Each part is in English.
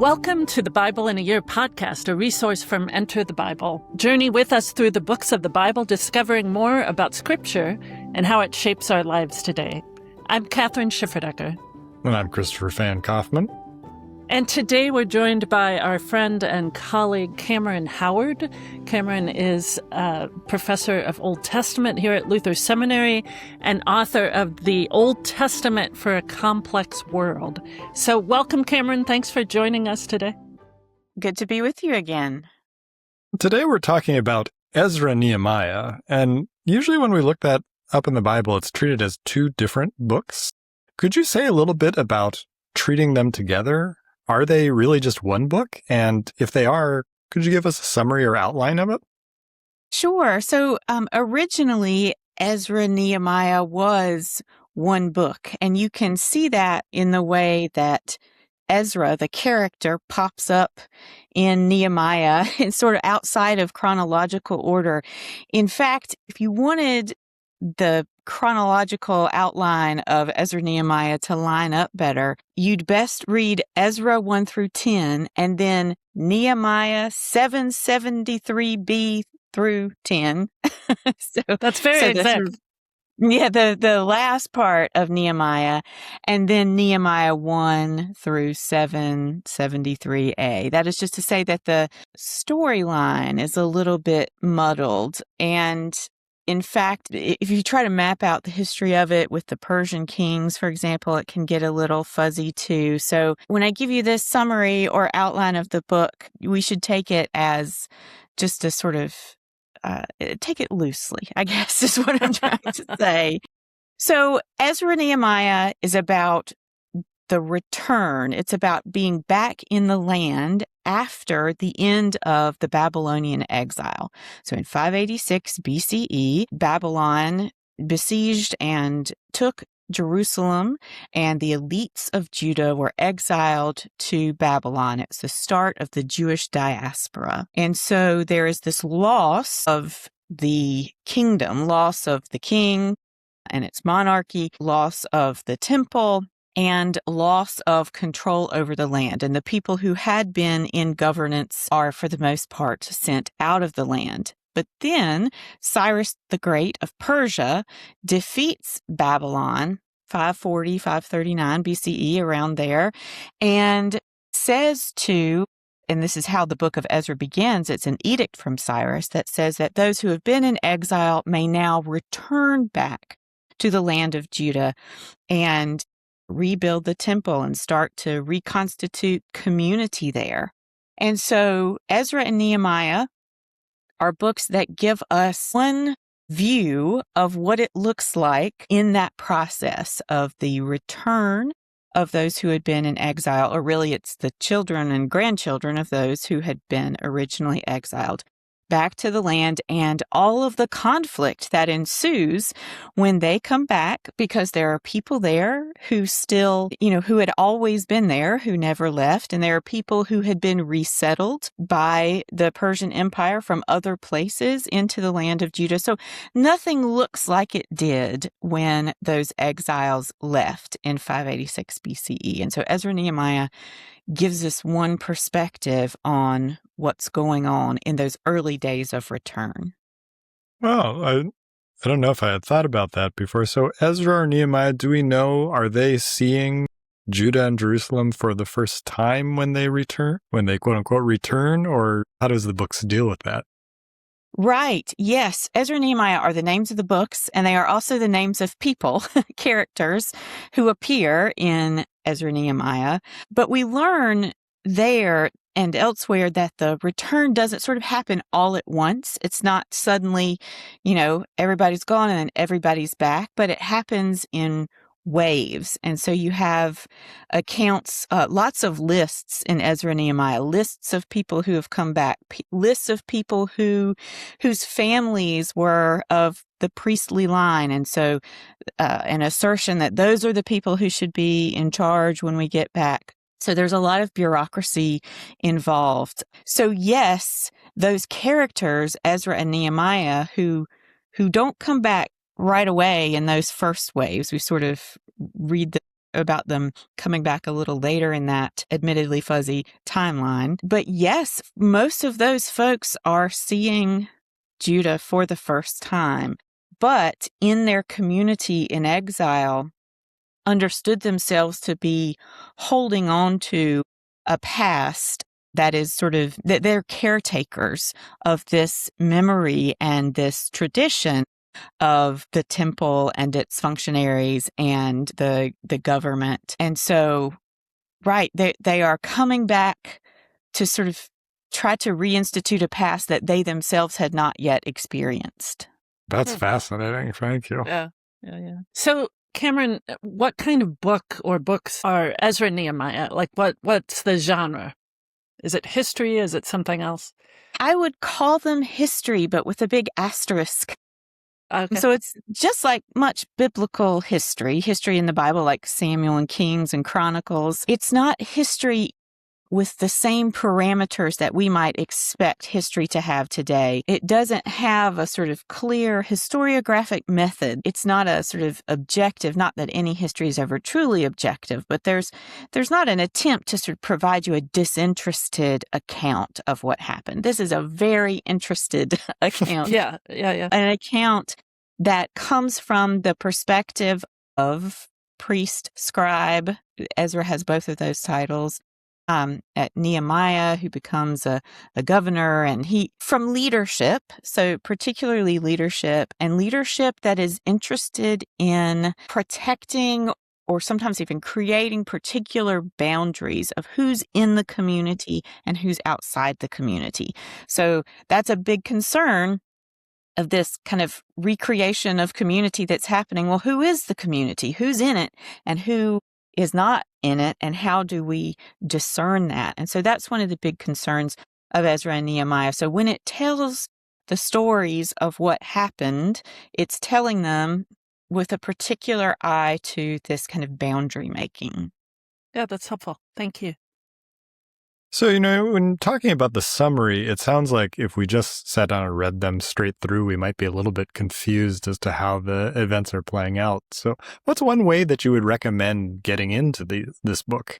Welcome to the Bible in a Year podcast, a resource from Enter the Bible. Journey with us through the books of the Bible, discovering more about Scripture and how it shapes our lives today. I'm Kathryn Schifferdecker. And I'm Kristofer Phan Coffman. And today we're joined by our friend and colleague, Cameron Howard. Cameron is a professor of Old Testament here at Luther Seminary and author of The Old Testament for a Complex World. So welcome, Cameron. Thanks for joining us today. Good to be with you again. Today we're talking about Ezra Nehemiah. And usually when we look that up in the Bible, it's treated as two different books. Could you say a little bit about treating them together? Are they really just one book? And if they are, could you give us a summary or outline of it? Sure. So originally, Ezra Nehemiah was one book. And you can see that in the way that Ezra, the character, pops up in Nehemiah. It's sort of outside of chronological order. In fact, if you wanted the chronological outline of Ezra Nehemiah to line up better, you'd best read Ezra 1 through 10 and then Nehemiah 773b through 10. That's very exact. The last part of Nehemiah, and then Nehemiah 1 through 773a. That is just to say that the storyline is a little bit muddled. And in fact, if you try to map out the history of it with the Persian kings, for example, it can get a little fuzzy too. So when I give you this summary or outline of the book, we should take it as just a sort of, take it loosely, I guess is what I'm trying to say. So Ezra Nehemiah is about the return. It's about being back in the land after the end of the Babylonian exile. So in 586 BCE, Babylon besieged and took Jerusalem, and the elites of Judah were exiled to Babylon. It's the start of the Jewish diaspora. And so there is this loss of the kingdom, loss of the king and its monarchy, loss of the temple, and loss of control over the land. And the people who had been in governance are, for the most part, sent out of the land. But then Cyrus the Great of Persia defeats Babylon, 540, 539 BCE, around there, and says to, and this is how the book of Ezra begins, it's an edict from Cyrus that says that those who have been in exile may now return back to the land of Judah and rebuild the temple and start to reconstitute community there. And so Ezra and Nehemiah are books that give us one view of what it looks like in that process of the return of those who had been in exile, or really it's the children and grandchildren of those who had been originally exiled back to the land, and all of the conflict that ensues when they come back, because there are people there who still, who had always been there, who never left, and there are people who had been resettled by the Persian Empire from other places into the land of Judah. So nothing looks like it did when those exiles left in 586 BCE. And so Ezra Nehemiah gives us one perspective on what's going on in those early days of return. Well, I don't know if I had thought about that before. So Ezra or Nehemiah, do we know, are they seeing Judah and Jerusalem for the first time when they return, when they quote unquote return, or how does the books deal with that? Right. Yes. Ezra and Nehemiah are the names of the books, and they are also the names of people, characters who appear in Ezra and Nehemiah. But we learn there and elsewhere that the return doesn't sort of happen all at once. It's not suddenly, everybody's gone and then everybody's back, but it happens in waves. And so you have accounts, lots of lists in Ezra and Nehemiah, lists of people who have come back, lists of people whose families were of the priestly line. And so an assertion that those are the people who should be in charge when we get back. So there's a lot of bureaucracy involved. So yes, those characters, Ezra and Nehemiah, who don't come back right away in those first waves. We sort of read about them coming back a little later in that admittedly fuzzy timeline. But yes, most of those folks are seeing Judah for the first time, but in their community in exile, understood themselves to be holding on to a past that is sort of, that they're caretakers of this memory and this tradition of the temple and its functionaries and the government. And so, right, they are coming back to sort of try to reinstitute a past that they themselves had not yet experienced. That's fascinating. Thank you. Yeah. So, Cameron, what kind of book or books are Ezra Nehemiah? Like, what's the genre? Is it history? Is it something else? I would call them history, but with a big asterisk. Okay. So it's just like much biblical history in the Bible, like Samuel and Kings and Chronicles. It's not history with the same parameters that we might expect history to have today. It doesn't have a sort of clear historiographic method. It's not a sort of objective, not that any history is ever truly objective, but there's not an attempt to sort of provide you a disinterested account of what happened. This is a very interested account. Yeah. An account that comes from the perspective of priest, scribe. Ezra has both of those titles. At Nehemiah, who becomes a governor, and he from leadership, so particularly leadership that is interested in protecting or sometimes even creating particular boundaries of who's in the community and who's outside the community. So that's a big concern of this kind of recreation of community that's happening. Well, who is the community? Who's in it and who is not in it, and how do we discern that? And so that's one of the big concerns of Ezra and Nehemiah. So when it tells the stories of what happened, it's telling them with a particular eye to this kind of boundary making. Yeah, that's helpful. Thank you. So, when talking about the summary, it sounds like if we just sat down and read them straight through, we might be a little bit confused as to how the events are playing out. So what's one way that you would recommend getting into this book?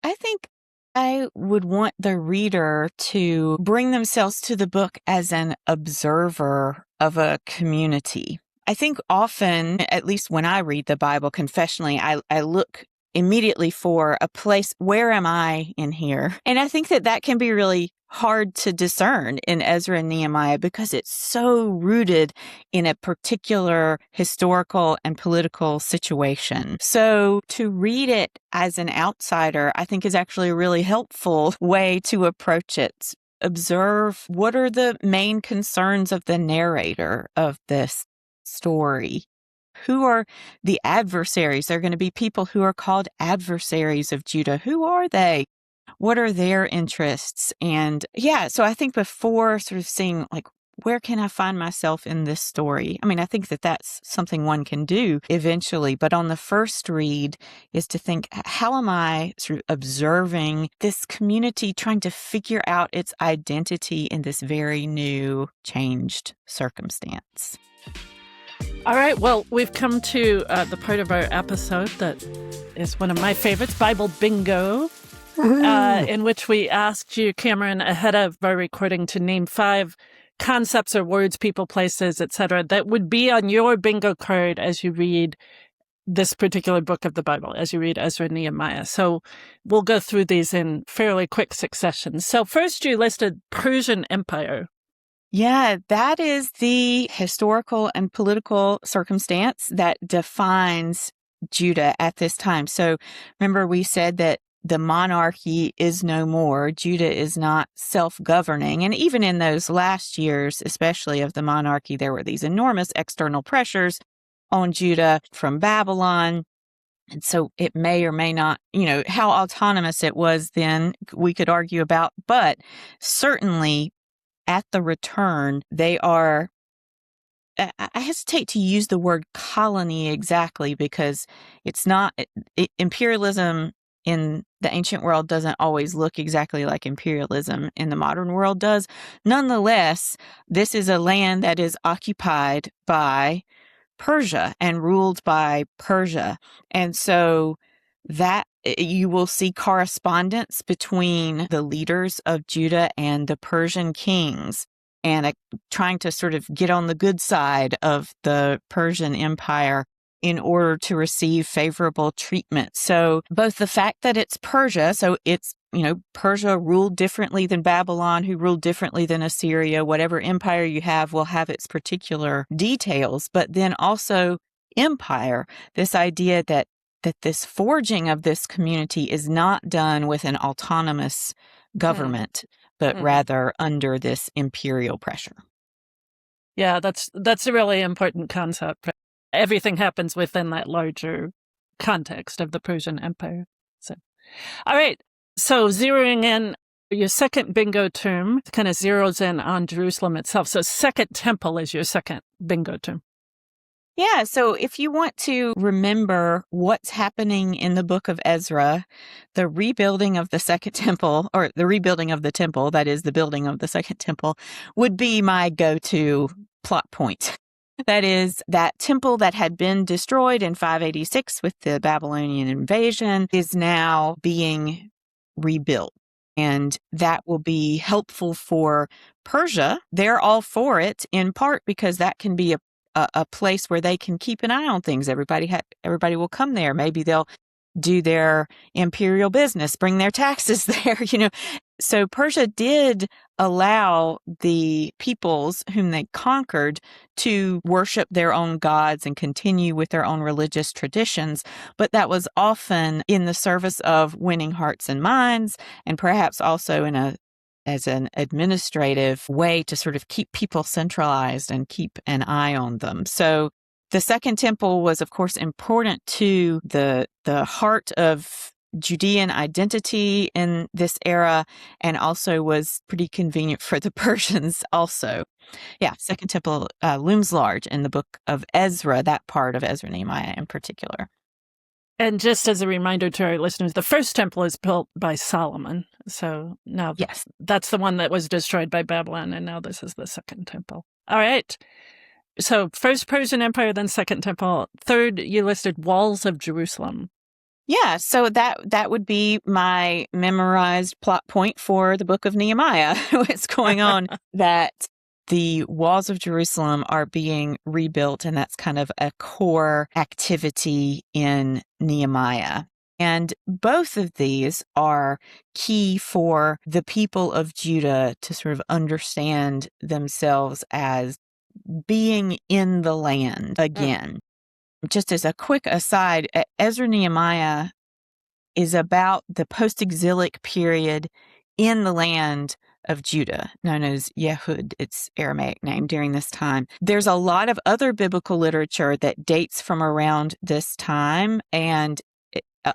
I think I would want the reader to bring themselves to the book as an observer of a community. I think often, at least when I read the Bible confessionally, I look immediately for a place. Where am I in here? And I think that can be really hard to discern in Ezra and Nehemiah because it's so rooted in a particular historical and political situation. So to read it as an outsider, I think is actually a really helpful way to approach it. Observe what are the main concerns of the narrator of this story. Who are the adversaries? There are going to be people who are called adversaries of Judah. Who are they? What are their interests? And so I think before sort of seeing like, where can I find myself in this story? I mean, I think that's something one can do eventually. But on the first read is to think, how am I sort of observing this community trying to figure out its identity in this very new, changed circumstance? All right, well, we've come to the part of our episode that is one of my favorites, Bible Bingo, in which we asked you, Cameron, ahead of our recording to name 5 concepts or words, people, places, etc., that would be on your bingo card as you read this particular book of the Bible, as you read Ezra and Nehemiah. So we'll go through these in fairly quick succession. So first you listed Persian Empire. Yeah, that is the historical and political circumstance that defines Judah at this time. So remember, we said that the monarchy is no more. Judah is not self-governing. And even in those last years, especially of the monarchy, there were these enormous external pressures on Judah from Babylon. And so it may or may not, how autonomous it was then, we could argue about, but certainly at the return, they are, I hesitate to use the word colony exactly because it's not, imperialism in the ancient world doesn't always look exactly like imperialism in the modern world does. Nonetheless, this is a land that is occupied by Persia and ruled by Persia. And so that you will see correspondence between the leaders of Judah and the Persian kings, and trying to sort of get on the good side of the Persian Empire in order to receive favorable treatment. So both the fact that it's Persia, so it's, Persia ruled differently than Babylon, who ruled differently than Assyria. Whatever empire you have will have its particular details, but then also empire, this idea that this forging of this community is not done with an autonomous government, but rather under this imperial pressure. Yeah, that's a really important concept. Everything happens within that larger context of the Persian Empire. So, all right. So zeroing in, your second bingo term kind of zeroes in on Jerusalem itself. So Second Temple is your second bingo term. Yeah, so if you want to remember what's happening in the book of Ezra, the rebuilding of the Second Temple, or the rebuilding of the temple, that is the building of the Second Temple, would be my go-to plot point. That is, that temple that had been destroyed in 586 with the Babylonian invasion is now being rebuilt. And that will be helpful for Persia. They're all for it, in part because that can be a place where they can keep an eye on things. Everybody will come there. Maybe they'll do their imperial business, bring their taxes there, So Persia did allow the peoples whom they conquered to worship their own gods and continue with their own religious traditions, but that was often in the service of winning hearts and minds, and perhaps also as an administrative way to sort of keep people centralized and keep an eye on them. So the Second Temple was, of course, important to the heart of Judean identity in this era, and also was pretty convenient for the Persians also. Yeah, Second Temple looms large in the book of Ezra, that part of Ezra Nehemiah in particular. And just as a reminder to our listeners, the first temple is built by Solomon. So now Yes, that's the one that was destroyed by Babylon, and now this is the Second Temple. All right. So first Persian Empire, then Second Temple. Third, you listed walls of Jerusalem. Yeah, so that would be my memorized plot point for the book of Nehemiah. What's going on, that the walls of Jerusalem are being rebuilt, and that's kind of a core activity in Nehemiah. And both of these are key for the people of Judah to sort of understand themselves as being in the land again. Just as a quick aside, Ezra Nehemiah is about the post-exilic period in the land of Judah, known as Yehud, its Aramaic name during this time. There's a lot of other biblical literature that dates from around this time, and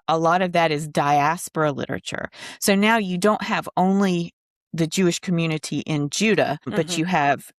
a lot of that is diaspora literature. So now you don't have only the Jewish community in Judah, but you have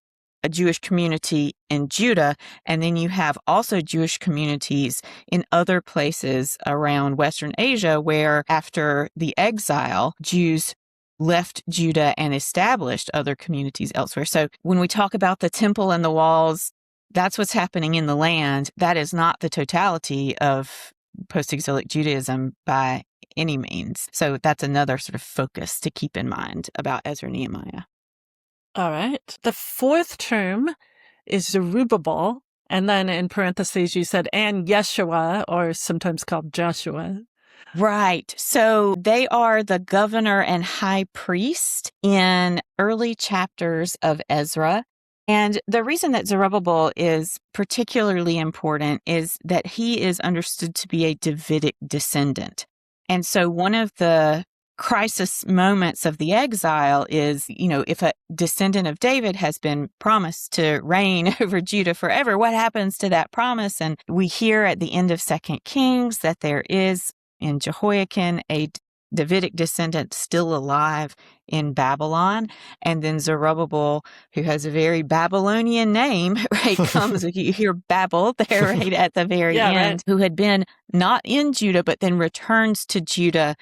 a Jewish community in Judah, and then you have also Jewish communities in other places around Western Asia where, after the exile, Jews left Judah and established other communities elsewhere. So when we talk about the temple and the walls, that's what's happening in the land. That is not the totality of post-exilic Judaism by any means. So that's another sort of focus to keep in mind about Ezra Nehemiah. All right. The fourth term is Zerubbabel. And then in parentheses, you said, and Yeshua, or sometimes called Joshua. Right. So they are the governor and high priest in early chapters of Ezra. And the reason that Zerubbabel is particularly important is that he is understood to be a Davidic descendant. And so one of the crisis moments of the exile is, if a descendant of David has been promised to reign over Judah forever, what happens to that promise? And we hear at the end of 2 Kings that there is in Jehoiakim a Davidic descendant still alive in Babylon. And then Zerubbabel, who has a very Babylonian name, right, comes, you hear Babel there right at the very end, right, who had been not in Judah, but then returns to Judah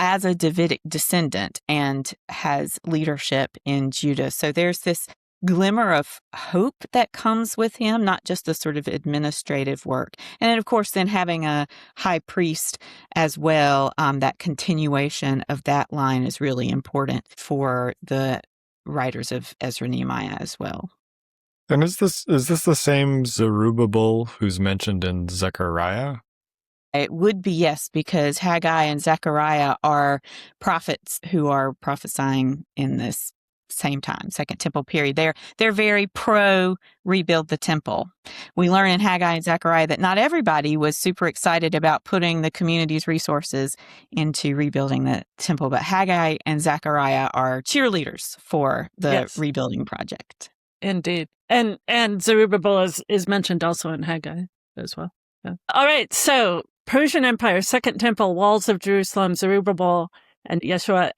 as a Davidic descendant and has leadership in Judah. So there's this glimmer of hope that comes with him, not just the sort of administrative work. And then, of course, then having a high priest as well, that continuation of that line is really important for the writers of Ezra Nehemiah as well. And is this the same Zerubbabel who's mentioned in Zechariah? It would be, yes, because Haggai and Zechariah are prophets who are prophesying in this same time, Second Temple period. They're very pro rebuild the temple. We learn in Haggai and Zechariah that not everybody was super excited about putting the community's resources into rebuilding the temple, but Haggai and Zechariah are cheerleaders for the rebuilding project. Indeed. And Zerubbabel is mentioned also in Haggai as well. Yeah. All right, so Persian Empire, Second Temple, Walls of Jerusalem, Zerubbabel, and Yeshua.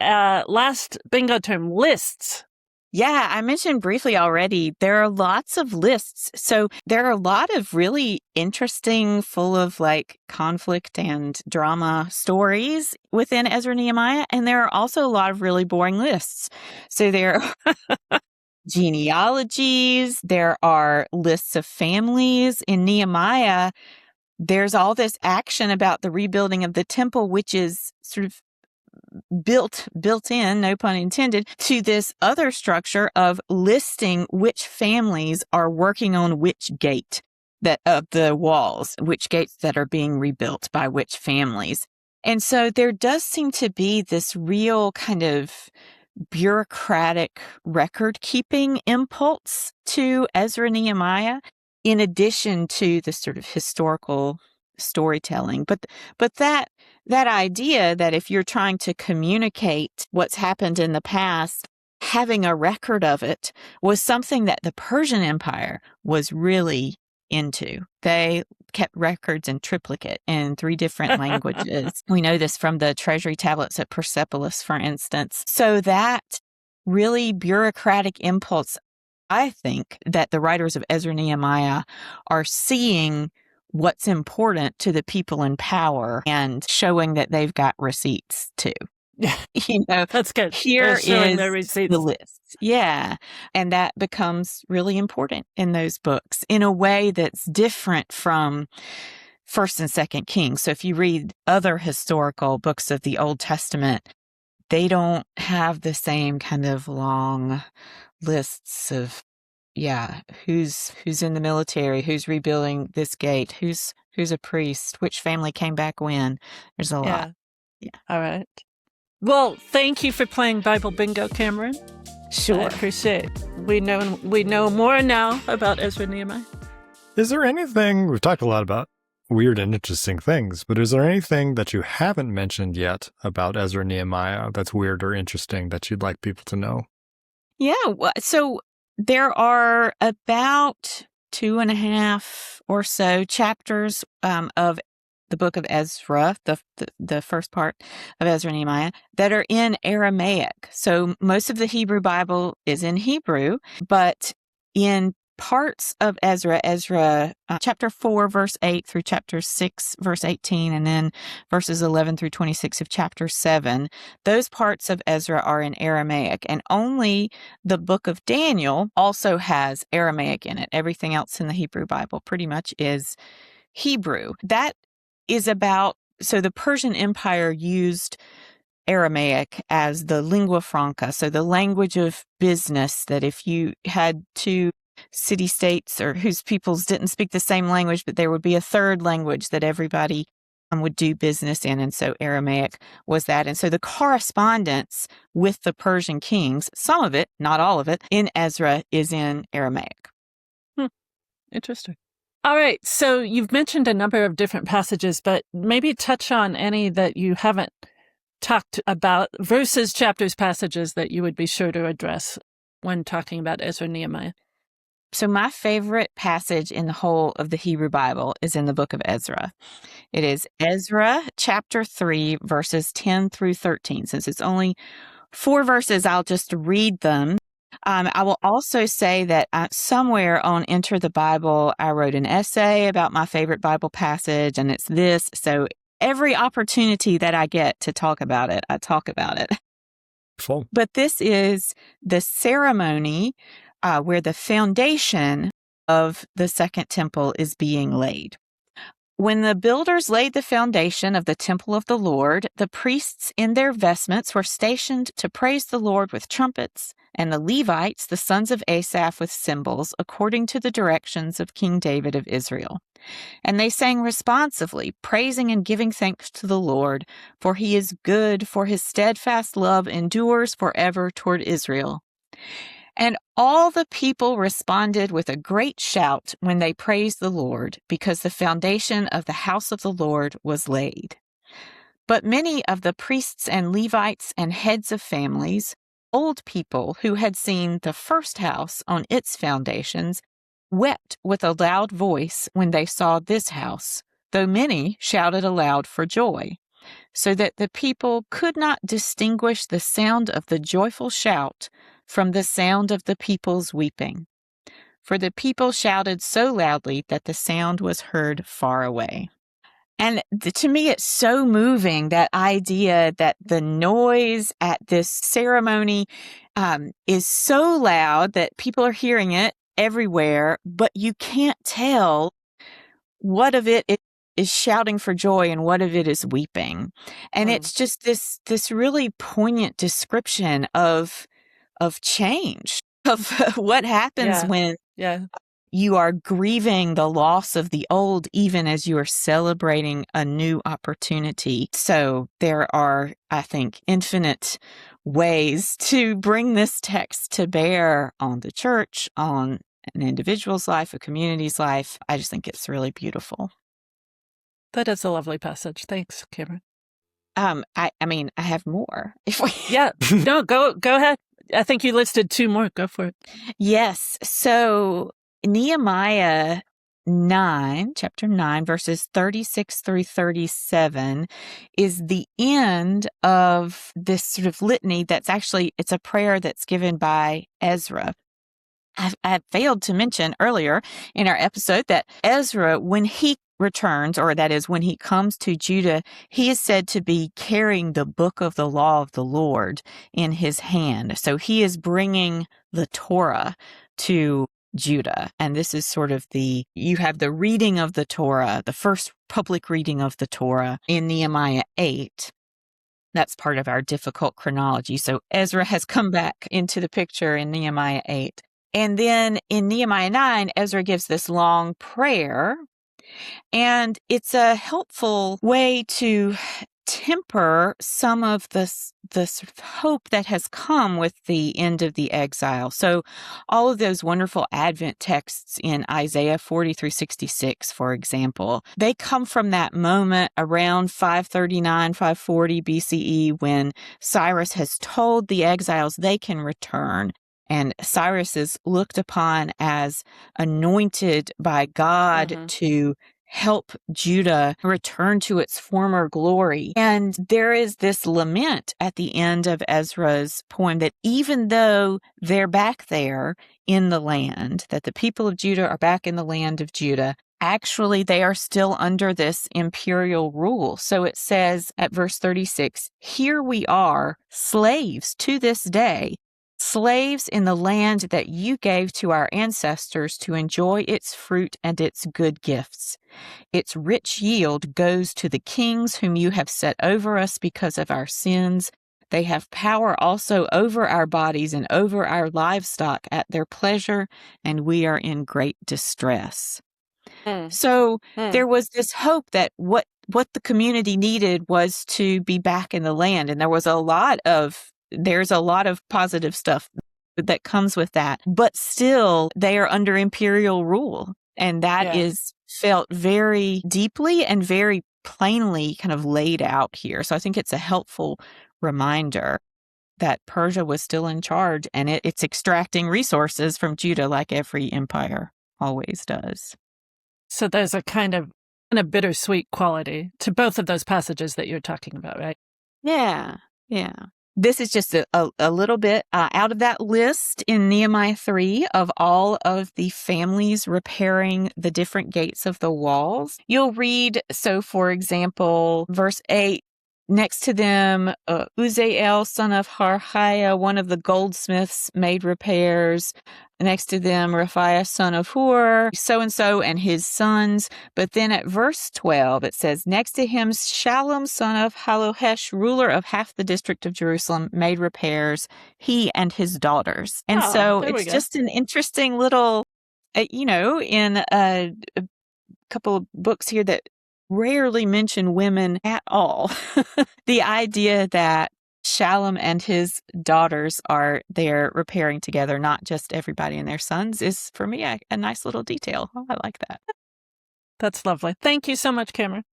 Last bingo term, lists. Yeah, I mentioned briefly already, there are lots of lists. So there are a lot of really interesting, full of like conflict and drama stories within Ezra Nehemiah. And there are also a lot of really boring lists. So there are genealogies, there are lists of families. In Nehemiah, there's all this action about the rebuilding of the temple, which is sort of built in, no pun intended, to this other structure of listing which families are working on which gate of the walls, which gates that are being rebuilt by which families. And so there does seem to be this real kind of bureaucratic record-keeping impulse to Ezra Nehemiah, in addition to the sort of historical storytelling. But that idea that if you're trying to communicate what's happened in the past, having a record of it was something that the Persian Empire was really into. They kept records in triplicate in 3 different languages. We know this from the treasury tablets at Persepolis, for instance. So that really bureaucratic impulse, I think, that the writers of Ezra Nehemiah are seeing what's important to the people in power and showing that they've got receipts too. That's good. Here is the list. Yeah. And that becomes really important in those books in a way that's different from First and Second Kings. So if you read other historical books of the Old Testament, they don't have the same kind of long lists of who's in the military, who's rebuilding this gate, who's a priest, which family came back when. There's a lot. Yeah. All right. Well, thank you for playing Bible Bingo, Cameron. Sure. I appreciate it. We know more now about Ezra Nehemiah. Is there anything, we've talked a lot about weird and interesting things, but is there anything that you haven't mentioned yet about Ezra Nehemiah that's weird or interesting that you'd like people to know? Yeah. So there are about 2.5 or so chapters of the book of Ezra, the first part of Ezra Nehemiah, that are in Aramaic. So most of the Hebrew Bible is in Hebrew, but in parts of Ezra chapter 4, verse 8 through chapter 6, verse 18, and then verses 11 through 26 of chapter 7, those parts of Ezra are in Aramaic, and only the book of Daniel also has Aramaic in it. Everything else in the Hebrew Bible pretty much is Hebrew. That is so the Persian Empire used Aramaic as the lingua franca, so the language of business, that if you had 2 city-states or whose peoples didn't speak the same language, but there would be a third language that everybody would do business in. And so Aramaic was that. And so the correspondence with the Persian kings, some of it, not all of it, in Ezra is in Aramaic. Interesting. All right. So you've mentioned a number of different passages, but maybe touch on any that you haven't talked about, verses, chapters, passages that you would be sure to address when talking about Ezra Nehemiah. So my favorite passage in the whole of the Hebrew Bible is in the book of Ezra. It is Ezra chapter 3, verses 10 through 13. Since it's only 4 verses, I'll just read them. I will also say that somewhere on Enter the Bible, I wrote an essay about my favorite Bible passage, and it's this. So every opportunity that I get to talk about it, I talk about it. Full. But this is the ceremony where the foundation of the second temple is being laid. When the builders laid the foundation of the temple of the Lord, the priests in their vestments were stationed to praise the Lord with trumpets, and the Levites, the sons of Asaph, with cymbals, according to the directions of King David of Israel. And they sang responsively, praising and giving thanks to the Lord, for he is good, for his steadfast love endures forever toward Israel. And all the people responded with a great shout when they praised the Lord, because the foundation of the house of the Lord was laid. But many of the priests and Levites and heads of families, old people who had seen the first house on its foundations, wept with a loud voice when they saw this house, though many shouted aloud for joy, so that the people could not distinguish the sound of the joyful shout from the sound of the people's weeping. For the people shouted so loudly that the sound was heard far away. And to me, it's so moving, that idea that the noise at this ceremony is so loud that people are hearing it everywhere, but you can't tell what of it is shouting for joy and what of it is weeping. And it's just this really poignant description of change, of what happens when you are grieving the loss of the old, even as you are celebrating a new opportunity. So there are, I think, infinite ways to bring this text to bear on the church, on an individual's life, a community's life. I just think it's really beautiful. That is a lovely passage. Thanks, Kathryn. I mean, I have more. No, go ahead. I think you listed two more. Go for it. Yes. So Nehemiah 9, chapter 9, verses 36 through 37 is the end of this sort of litany that's actually, it's a prayer that's given by Ezra. I failed to mention earlier in our episode that Ezra, when he returns, or that is when he comes to Judah, he is said to be carrying the book of the law of the Lord in his hand. So he is bringing the Torah to Judah. And this is sort of you have the reading of the Torah, the first public reading of the Torah in Nehemiah 8. That's part of our difficult chronology. So Ezra has come back into the picture in Nehemiah 8. And then in Nehemiah 9, Ezra gives this long prayer, and it's a helpful way to temper some of the sort of hope that has come with the end of the exile. So all of those wonderful Advent texts in Isaiah 40 through 66, for example, they come from that moment around 539, 540 BCE when Cyrus has told the exiles they can return. And Cyrus is looked upon as anointed by God to help Judah return to its former glory. And there is this lament at the end of Ezra's poem that even though they're back there in the land, that the people of Judah are back in the land of Judah, actually they are still under this imperial rule. So it says at verse 36, "Here we are, slaves to this day, slaves in the land that you gave to our ancestors to enjoy its fruit and its good gifts. Its rich yield goes to the kings whom you have set over us because of our sins. They have power also over our bodies and over our livestock at their pleasure, and we are in great distress." So there was this hope that what the community needed was to be back in the land. And there's a lot of positive stuff that comes with that. But still, they are under imperial rule. And that is felt very deeply and very plainly kind of laid out here. So I think it's a helpful reminder that Persia was still in charge, and it's extracting resources from Judah like every empire always does. So there's a kind of bittersweet quality to both of those passages that you're talking about, right? Yeah. This is just a little bit out of that list in Nehemiah 3 of all of the families repairing the different gates of the walls. You'll read, so for example, verse 8, next to them, Uzziel, son of Harhaiah, one of the goldsmiths, made repairs. next to them, Raphiah, son of Hur, so-and-so, and his sons. But then at verse 12, it says, next to him, Shallum, son of Halohesh, ruler of half the district of Jerusalem, made repairs, he and his daughters. And so it's just an interesting little, in a couple of books here that rarely mention women at all. The idea that Shallum and his daughters are there repairing together, not just everybody and their sons, is for me a nice little detail. I like that. That's lovely. Thank you so much, Cameron.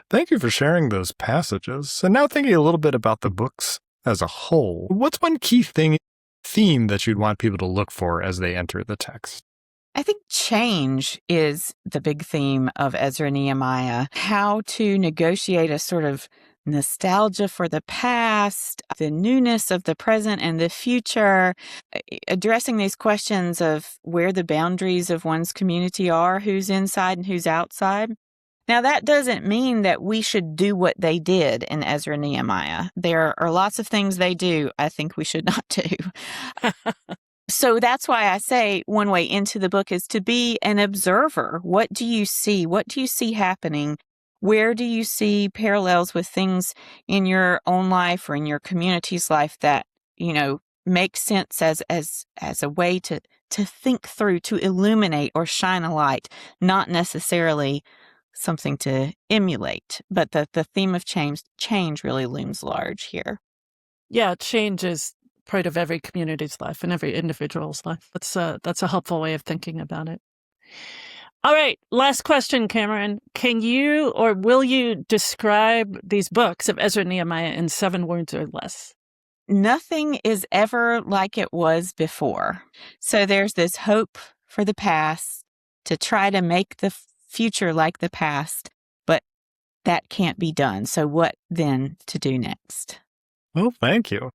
Thank you for sharing those passages. And now thinking a little bit about the books as a whole, what's one key theme that you'd want people to look for as they enter the text? I think change is the big theme of Ezra Nehemiah. How to negotiate a sort of nostalgia for the past, the newness of the present and the future, addressing these questions of where the boundaries of one's community are, who's inside and who's outside. Now, that doesn't mean that we should do what they did in Ezra Nehemiah. There are lots of things they do I think we should not do. So that's why I say one way into the book is to be an observer. What do you see? What do you see happening? Where do you see parallels with things in your own life or in your community's life that, make sense as a way to think through, to illuminate or shine a light, not necessarily something to emulate, but the theme of change really looms large here. Yeah, change is part of every community's life and every individual's life. That's a helpful way of thinking about it. All right, last question, Cameron. Can you or will you describe these books of Ezra Nehemiah in 7 words or less? Nothing is ever like it was before. So there's this hope for the past to try to make the future like the past, but that can't be done. So what then to do next? Well, thank you.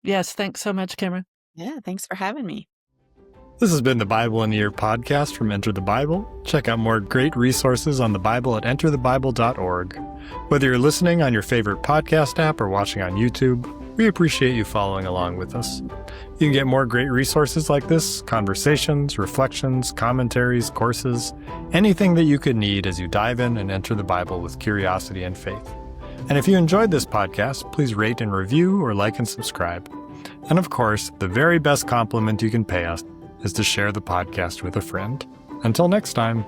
Yes, thanks so much, Cameron. Yeah, thanks for having me. This has been the Bible in a Year podcast from Enter the Bible. Check out more great resources on the Bible at enterthebible.org. Whether you're listening on your favorite podcast app or watching on YouTube, we appreciate you following along with us. You can get more great resources like this, conversations, reflections, commentaries, courses, anything that you could need as you dive in and enter the Bible with curiosity and faith. And if you enjoyed this podcast, please rate and review or like and subscribe. And of course, the very best compliment you can pay us is to share the podcast with a friend. Until next time.